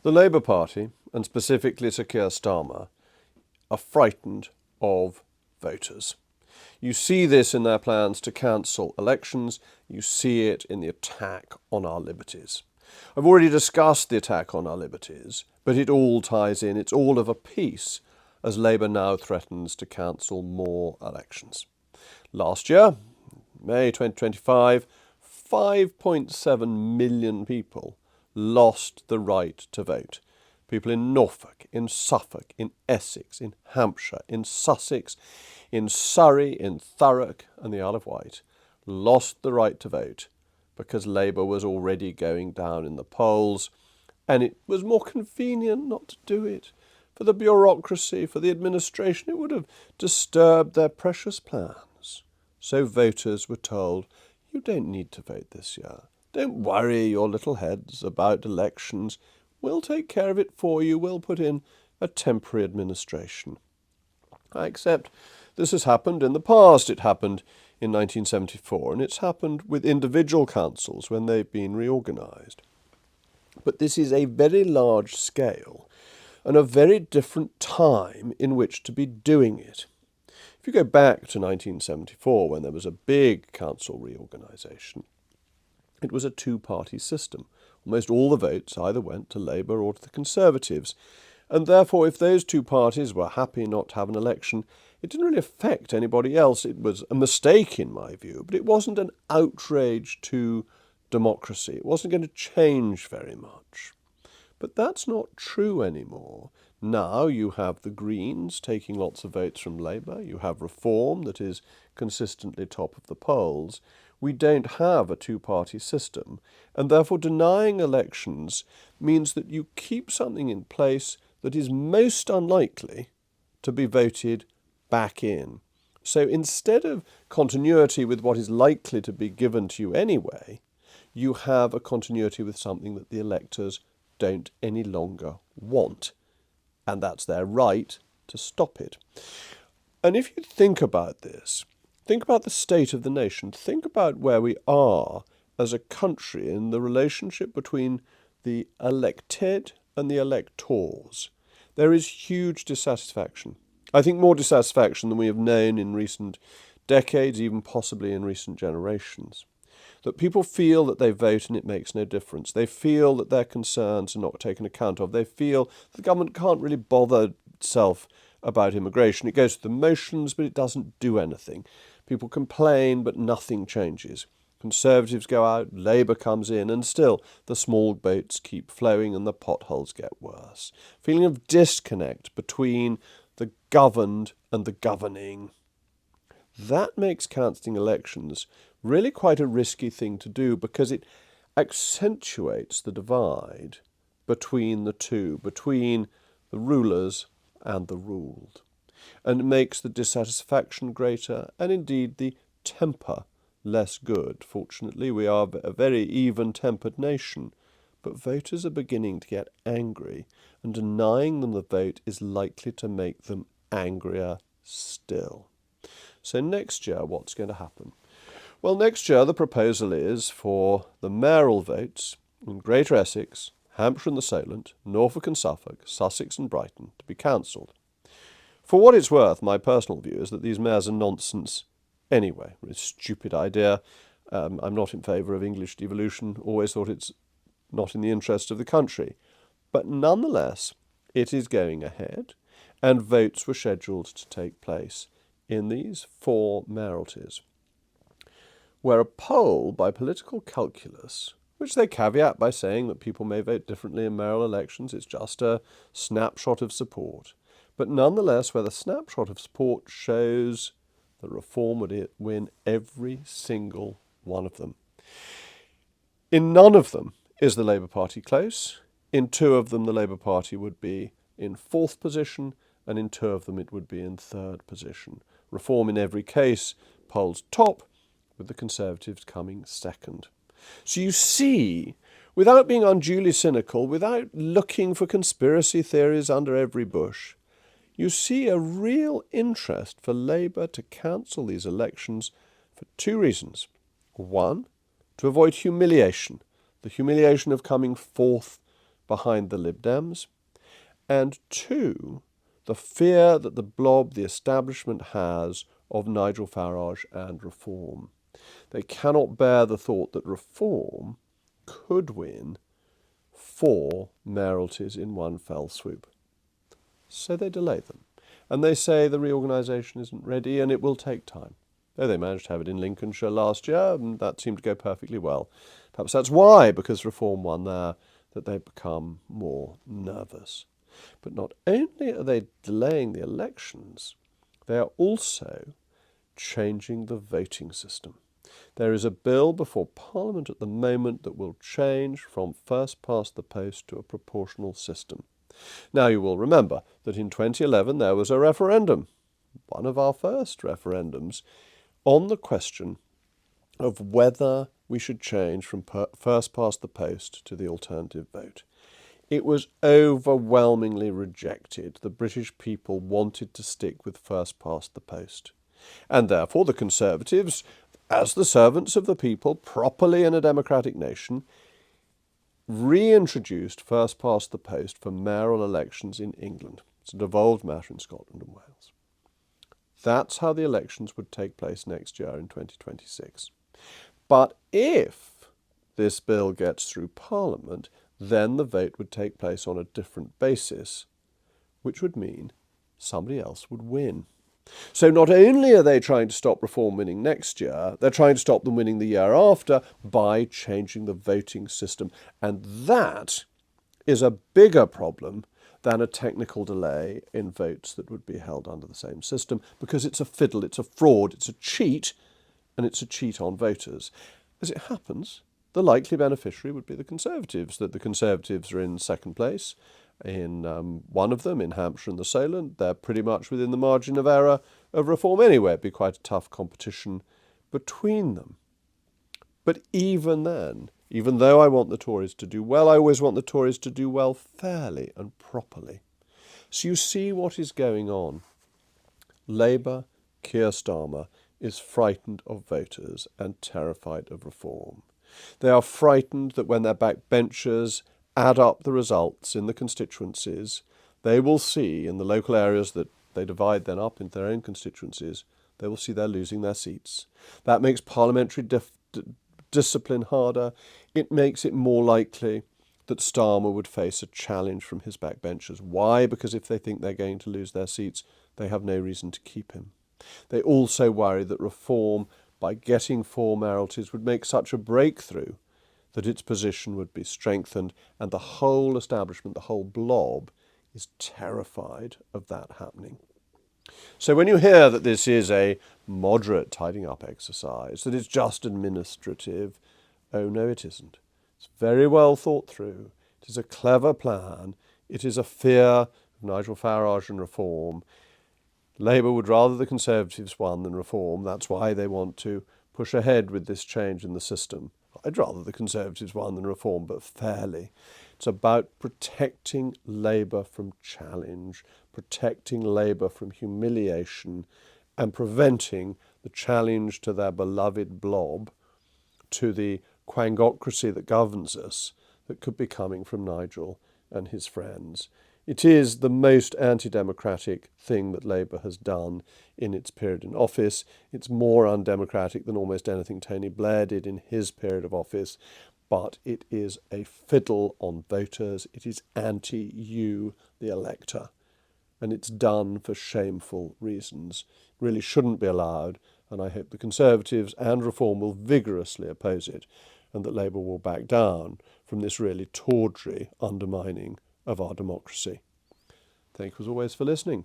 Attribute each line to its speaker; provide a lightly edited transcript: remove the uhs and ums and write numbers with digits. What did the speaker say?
Speaker 1: The Labour Party, and specifically Sir Keir Starmer, are frightened of voters. You see this in their plans to cancel elections. You see it in the attack on our liberties. I've already discussed the attack on our liberties, but it all ties in. It's all of a piece as Labour now threatens to cancel more elections. Last year, May 2025, 5.7 million people lost the right to vote. People in Norfolk, in Suffolk, in Essex, in Hampshire, in Sussex, in Surrey, in Thurrock and the Isle of Wight lost the right to vote because Labour was already going down in the polls, and it was more convenient not to do it. For the bureaucracy, for the administration, it would have disturbed their precious plans. So voters were told, you don't need to vote this year. Don't worry your little heads about elections. We'll take care of it for you. We'll put in a temporary administration. I accept this has happened in the past. It happened in 1974, and it's happened with individual councils when they've been reorganised. But this is a very large scale and a very different time in which to be doing it. If you go back to 1974, when there was a big council reorganisation, it was a two-party system. Almost all the votes either went to Labour or to the Conservatives, and therefore if those two parties were happy not to have an election, it didn't really affect anybody else. It was a mistake in my view, but it wasn't an outrage to democracy. It wasn't going to change very much. But that's not true anymore. Now you have the Greens taking lots of votes from Labour. You have Reform that is consistently top of the polls. We don't have a two-party system, and therefore denying elections means that you keep something in place that is most unlikely to be voted back in. So instead of continuity with what is likely to be given to you anyway, you have a continuity with something that the electors don't any longer want, and that's their right to stop it. And if you think about this, think about the state of the nation, think about where we are as a country in the relationship between the elected and the electors. There is huge dissatisfaction. I think more dissatisfaction than we have known in recent decades, even possibly in recent generations. That people feel that they vote and it makes no difference. They feel that their concerns are not taken account of. They feel the government can't really bother itself about immigration. It goes through the motions, but it doesn't do anything. People complain, but nothing changes. Conservatives go out, Labour comes in, and still the small boats keep flowing and the potholes get worse. Feeling of disconnect between the governed and the governing. That makes cancelling elections really quite a risky thing to do because it accentuates the divide between the two, between the rulers and the ruled, and makes the dissatisfaction greater and indeed the temper less good. Fortunately, we are a very even-tempered nation, but voters are beginning to get angry, and denying them the vote is likely to make them angrier still. So next year, what's going to happen? Well, next year the proposal is for the mayoral votes in Greater Essex, Hampshire and the Solent, Norfolk and Suffolk, Sussex and Brighton to be cancelled. For what it's worth, my personal view is that these mayors are nonsense anyway. It's a stupid idea. I'm not in favour of English devolution, always thought it's not in the interest of the country. But nonetheless, it is going ahead, and votes were scheduled to take place in these four mayoralties, where a poll by political calculus, which they caveat by saying that people may vote differently in mayoral elections, it's just a snapshot of support, but nonetheless where the snapshot of support shows that Reform would win every single one of them. In none of them is the Labour Party close. In two of them the Labour Party would be in fourth position, and in two of them it would be in third position. Reform in every case polls top, with the Conservatives coming second. So you see, without being unduly cynical, without looking for conspiracy theories under every bush, you see a real interest for Labour to cancel these elections for two reasons. One, to avoid humiliation, the humiliation of coming fourth behind the Lib Dems, and two, the fear that the blob, the establishment, has of Nigel Farage and Reform. They cannot bear the thought that Reform could win 4 mayoralties in one fell swoop. So they delay them. And they say the reorganisation isn't ready and it will take time. Though they managed to have it in Lincolnshire last year, and that seemed to go perfectly well. Perhaps that's why, because Reform won there, that they've become more nervous. But not only are they delaying the elections, they are also changing the voting system. There is a bill before Parliament at the moment that will change from first past the post to a proportional system. Now you will remember that in 2011 there was a referendum, one of our first referendums, on the question of whether we should change from first past the post to the alternative vote. It was overwhelmingly rejected. The British people wanted to stick with first past the post. And therefore the Conservatives, as the servants of the people, properly in a democratic nation, reintroduced first past the post for mayoral elections in England. It's a devolved matter in Scotland and Wales. That's how the elections would take place next year in 2026. But if this bill gets through Parliament, then the vote would take place on a different basis, which would mean somebody else would win. So not only are they trying to stop Reform winning next year, they're trying to stop them winning the year after by changing the voting system. And that is a bigger problem than a technical delay in votes that would be held under the same system, because it's a fiddle, it's a fraud, it's a cheat, and it's a cheat on voters. As it happens, the likely beneficiary would be the Conservatives, that the Conservatives are in second place in one of them, in Hampshire and the Solent. They're pretty much within the margin of error of Reform anyway. It'd be quite a tough competition between them. But even then, even though I want the Tories to do well, I always want the Tories to do well fairly and properly. So you see what is going on. Labour, Keir Starmer, is frightened of voters and terrified of Reform. They are frightened that when their backbenchers add up the results in the constituencies, they will see in the local areas that they divide then up into their own constituencies, they will see they're losing their seats. That makes parliamentary discipline harder. It makes it more likely that Starmer would face a challenge from his backbenchers. Why? Because if they think they're going to lose their seats, they have no reason to keep him. They also worry that Reform, by getting 4 mayoralties, would make such a breakthrough that its position would be strengthened, and the whole establishment, the whole blob, is terrified of that happening. So when you hear that this is a moderate tidying up exercise, that it's just administrative, oh no, it isn't. It's very well thought through. It is a clever plan. It is a fear of Nigel Farage and Reform. Labour would rather the Conservatives won than Reform. That's why they want to push ahead with this change in the system. I'd rather the Conservatives won than Reform, but fairly. It's about protecting Labour from challenge, protecting Labour from humiliation, and preventing the challenge to their beloved blob, to the quangocracy that governs us, that could be coming from Nigel and his friends. It is the most anti-democratic thing that Labour has done in its period in office. It's more undemocratic than almost anything Tony Blair did in his period of office, but it is a fiddle on voters. It is anti-you, the elector, and it's done for shameful reasons. It really shouldn't be allowed, and I hope the Conservatives and Reform will vigorously oppose it, and that Labour will back down from this really tawdry undermining of our democracy. Thank you as always for listening.